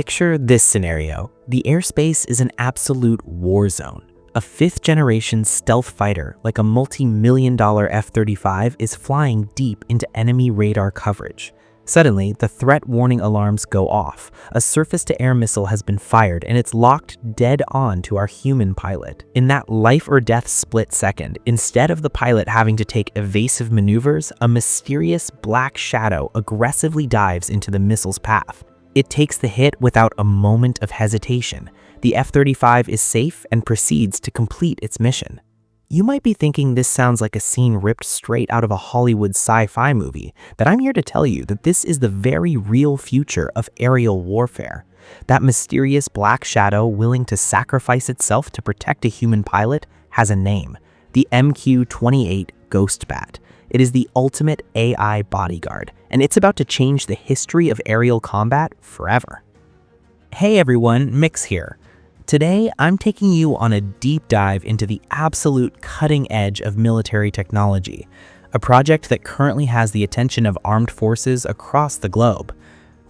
Picture this scenario. The airspace is an absolute war zone. A fifth-generation stealth fighter like a multi-million-dollar F-35 is flying deep into enemy radar coverage. Suddenly, the threat warning alarms go off. A surface-to-air missile has been fired and it's locked dead on to our human pilot. In that life-or-death split second, instead of the pilot having to take evasive maneuvers, a mysterious black shadow aggressively dives into the missile's path. It takes the hit without a moment of hesitation. The F-35 is safe and proceeds to complete its mission. You might be thinking this sounds like a scene ripped straight out of a Hollywood sci-fi movie, but I'm here to tell you that this is the very real future of aerial warfare. That mysterious black shadow willing to sacrifice itself to protect a human pilot has a name: the MQ-28 Ghostbat. It is the ultimate AI bodyguard, and it's about to change the history of aerial combat forever. Hey everyone, Mix here. Today, I'm taking you on a deep dive into the absolute cutting edge of military technology, a project that currently has the attention of armed forces across the globe.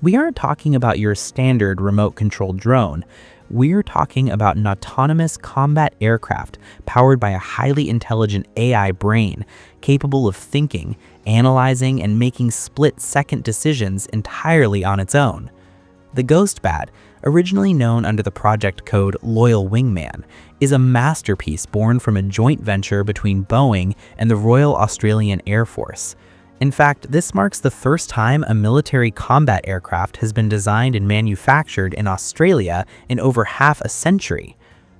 We aren't talking about your standard remote-controlled drone. We're talking about an autonomous combat aircraft powered by a highly intelligent AI brain, capable of thinking, analyzing, and making split-second decisions entirely on its own. The Ghostbat, originally known under the project code Loyal Wingman, is a masterpiece born from a joint venture between Boeing and the Royal Australian Air Force. In fact, this marks the first time a military combat aircraft has been designed and manufactured in Australia in over half a century.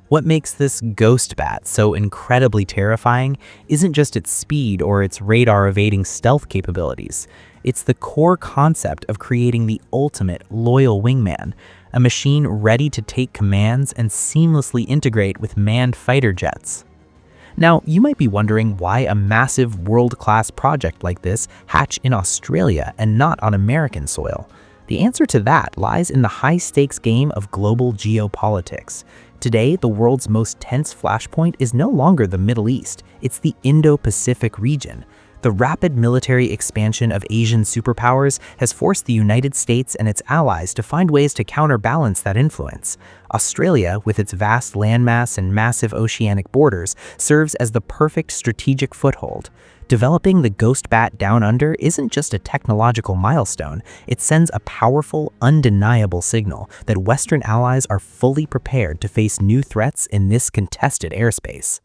What makes this Ghostbat so incredibly terrifying isn't just its speed or its radar-evading stealth capabilities. It's the core concept of creating the ultimate Loyal Wingman, a machine ready to take commands and seamlessly integrate with manned fighter jets. Now, you might be wondering why a massive world-class project like this hatch in Australia and not on American soil. The answer to that lies in the high-stakes game of global geopolitics. Today, the world's most tense flashpoint is no longer the Middle East, it's the Indo-Pacific region. The rapid military expansion of Asian superpowers has forced the United States and its allies to find ways to counterbalance that influence. Australia, with its vast landmass and massive oceanic borders, serves as the perfect strategic foothold. Developing the Ghostbat Down Under isn't just a technological milestone, it sends a powerful, undeniable signal that Western allies are fully prepared to face new threats in this contested airspace.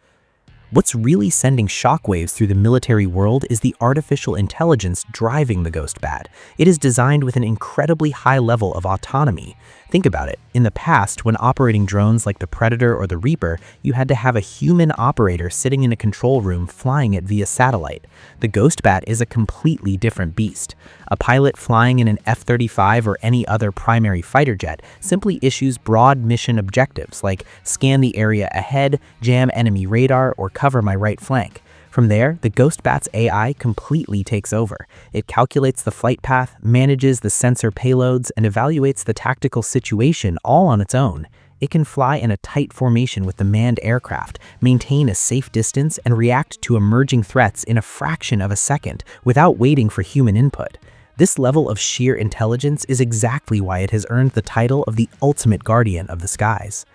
What's really sending shockwaves through the military world is the artificial intelligence driving the Ghostbat. It is designed with an incredibly high level of autonomy. Think about it. In the past, when operating drones like the Predator or the Reaper, you had to have a human operator sitting in a control room flying it via satellite. The Ghostbat is a completely different beast. A pilot flying in an F-35 or any other primary fighter jet simply issues broad mission objectives like scan the area ahead, jam enemy radar, or cover my right flank. From there, the Ghostbat's AI completely takes over. It calculates the flight path, manages the sensor payloads, and evaluates the tactical situation all on its own. It can fly in a tight formation with the manned aircraft, maintain a safe distance, and react to emerging threats in a fraction of a second without waiting for human input. This level of sheer intelligence is exactly why it has earned the title of the ultimate guardian of the skies.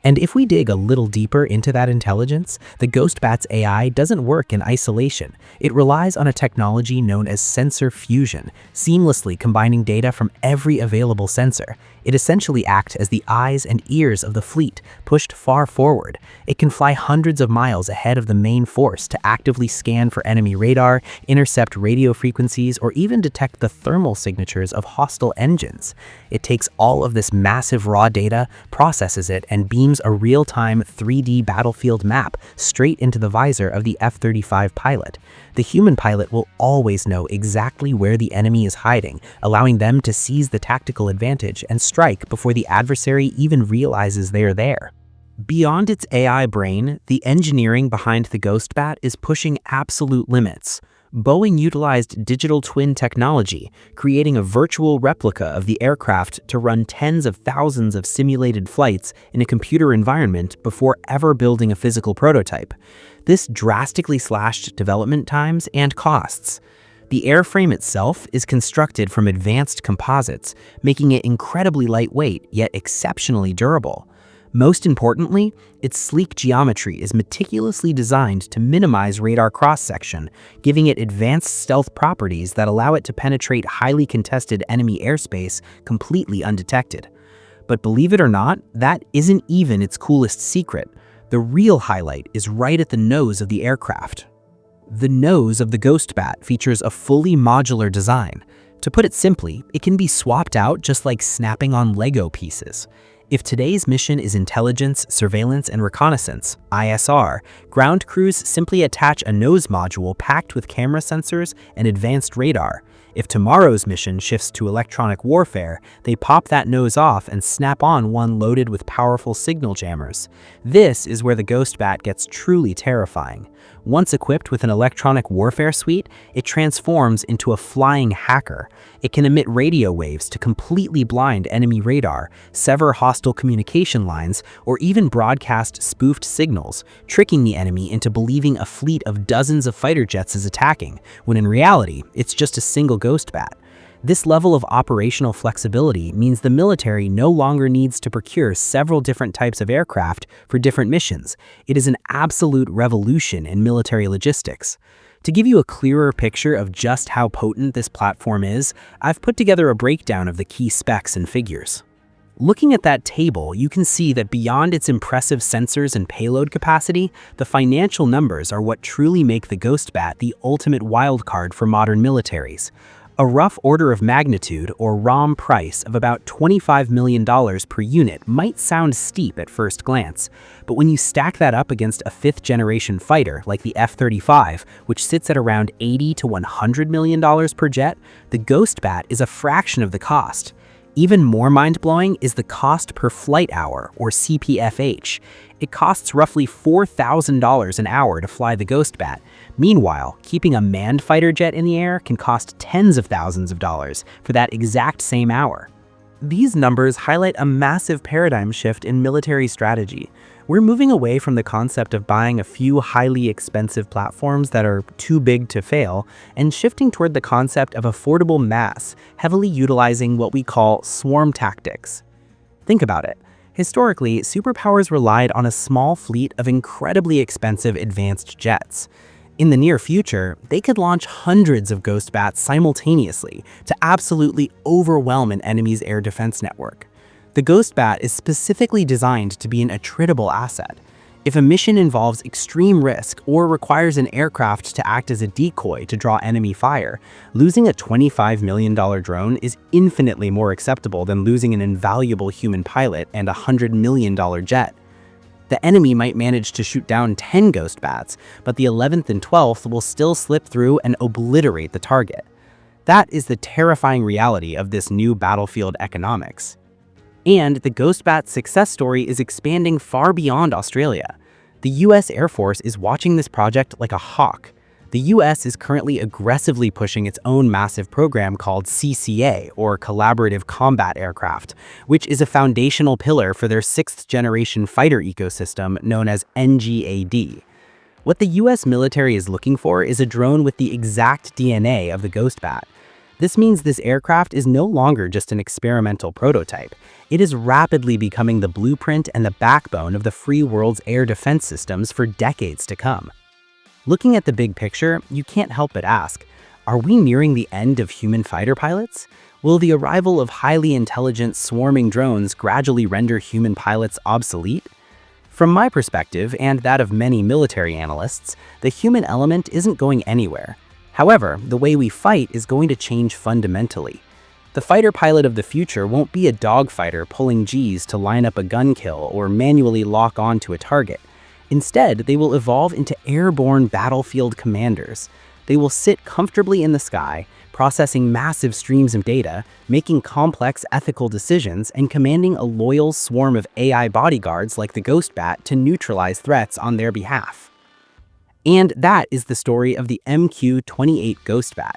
And if we dig a little deeper into that intelligence, the Ghostbat's AI doesn't work in isolation. It relies on a technology known as sensor fusion, seamlessly combining data from every available sensor. It essentially acts as the eyes and ears of the fleet, pushed far forward. It can fly hundreds of miles ahead of the main force to actively scan for enemy radar, intercept radio frequencies, or even detect the thermal signatures of hostile engines. It takes all of this massive raw data, processes it, and beams a real-time 3D battlefield map straight into the visor of the F-35 pilot. The human pilot will always know exactly where the enemy is hiding, allowing them to seize the tactical advantage and strike before the adversary even realizes they're there. Beyond its AI brain, the engineering behind the Ghostbat is pushing absolute limits. Boeing utilized digital twin technology, creating a virtual replica of the aircraft to run tens of thousands of simulated flights in a computer environment before ever building a physical prototype. This drastically slashed development times and costs. The airframe itself is constructed from advanced composites, making it incredibly lightweight yet exceptionally durable. Most importantly, its sleek geometry is meticulously designed to minimize radar cross-section, giving it advanced stealth properties that allow it to penetrate highly contested enemy airspace completely undetected. But believe it or not, that isn't even its coolest secret. The real highlight is right at the nose of the aircraft. The nose of the Ghostbat features a fully modular design. To put it simply, it can be swapped out just like snapping on Lego pieces. If today's mission is intelligence, surveillance, and reconnaissance, ISR, ground crews simply attach a nose module packed with camera sensors and advanced radar. If tomorrow's mission shifts to electronic warfare, they pop that nose off and snap on one loaded with powerful signal jammers. This is where the Ghostbat gets truly terrifying. Once equipped with an electronic warfare suite, it transforms into a flying hacker. It can emit radio waves to completely blind enemy radar, sever hostile communication lines, or even broadcast spoofed signals, tricking the enemy into believing a fleet of dozens of fighter jets is attacking, when in reality, it's just a single Ghostbat. This level of operational flexibility means the military no longer needs to procure several different types of aircraft for different missions. It is an absolute revolution in military logistics. To give you a clearer picture of just how potent this platform is, I've put together a breakdown of the key specs and figures. Looking at that table, you can see that beyond its impressive sensors and payload capacity, the financial numbers are what truly make the Ghostbat the ultimate wildcard for modern militaries. A rough order of magnitude, or ROM price, of about $25 million per unit might sound steep at first glance, but when you stack that up against a fifth-generation fighter like the F-35, which sits at around $80 to $100 million per jet, the Ghostbat is a fraction of the cost. Even more mind-blowing is the cost per flight hour, or CPFH. It costs roughly $4,000 an hour to fly the Ghostbat. Meanwhile, keeping a manned fighter jet in the air can cost tens of thousands of dollars for that exact same hour. These numbers highlight a massive paradigm shift in military strategy. We're moving away from the concept of buying a few highly expensive platforms that are too big to fail and shifting toward the concept of affordable mass, heavily utilizing what we call swarm tactics. Think about it. Historically, superpowers relied on a small fleet of incredibly expensive advanced jets. In the near future, they could launch hundreds of Ghostbats simultaneously to absolutely overwhelm an enemy's air defense network. The Ghostbat is specifically designed to be an attritable asset. If a mission involves extreme risk or requires an aircraft to act as a decoy to draw enemy fire, losing a $25 million drone is infinitely more acceptable than losing an invaluable human pilot and a $100 million jet. The enemy might manage to shoot down 10 Ghostbats, but the 11th and 12th will still slip through and obliterate the target. That is the terrifying reality of this new battlefield economics. And the Ghostbat's success story is expanding far beyond Australia. The US Air Force is watching this project like a hawk. The US is currently aggressively pushing its own massive program called CCA, or Collaborative Combat Aircraft, which is a foundational pillar for their sixth-generation fighter ecosystem known as NGAD. What the US military is looking for is a drone with the exact DNA of the Ghostbat. This means this aircraft is no longer just an experimental prototype. It is rapidly becoming the blueprint and the backbone of the free world's air defense systems for decades to come. Looking at the big picture, you can't help but ask, are we nearing the end of human fighter pilots? Will the arrival of highly intelligent swarming drones gradually render human pilots obsolete? From my perspective, and that of many military analysts, the human element isn't going anywhere. However, the way we fight is going to change fundamentally. The fighter pilot of the future won't be a dogfighter pulling Gs to line up a gun kill or manually lock on to a target. Instead, they will evolve into airborne battlefield commanders. They will sit comfortably in the sky, processing massive streams of data, making complex ethical decisions, and commanding a loyal swarm of AI bodyguards like the Ghostbat to neutralize threats on their behalf. And that is the story of the MQ-28 Ghostbat.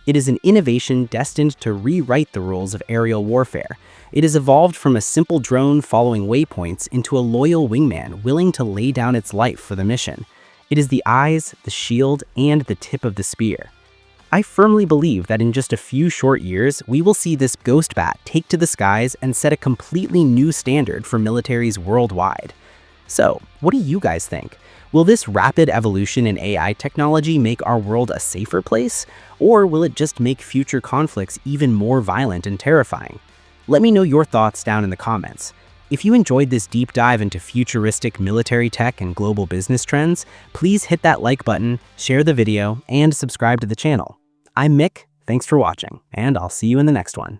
It is an innovation destined to rewrite the rules of aerial warfare. It has evolved from a simple drone following waypoints into a loyal wingman willing to lay down its life for the mission. It is the eyes, the shield, and the tip of the spear. I firmly believe that in just a few short years, we will see this Ghostbat take to the skies and set a completely new standard for militaries worldwide. So, what do you guys think? Will this rapid evolution in AI technology make our world a safer place? Or will it just make future conflicts even more violent and terrifying? Let me know your thoughts down in the comments. If you enjoyed this deep dive into futuristic military tech and global business trends, please hit that like button, share the video, and subscribe to the channel. I'm Mick, thanks for watching, and I'll see you in the next one.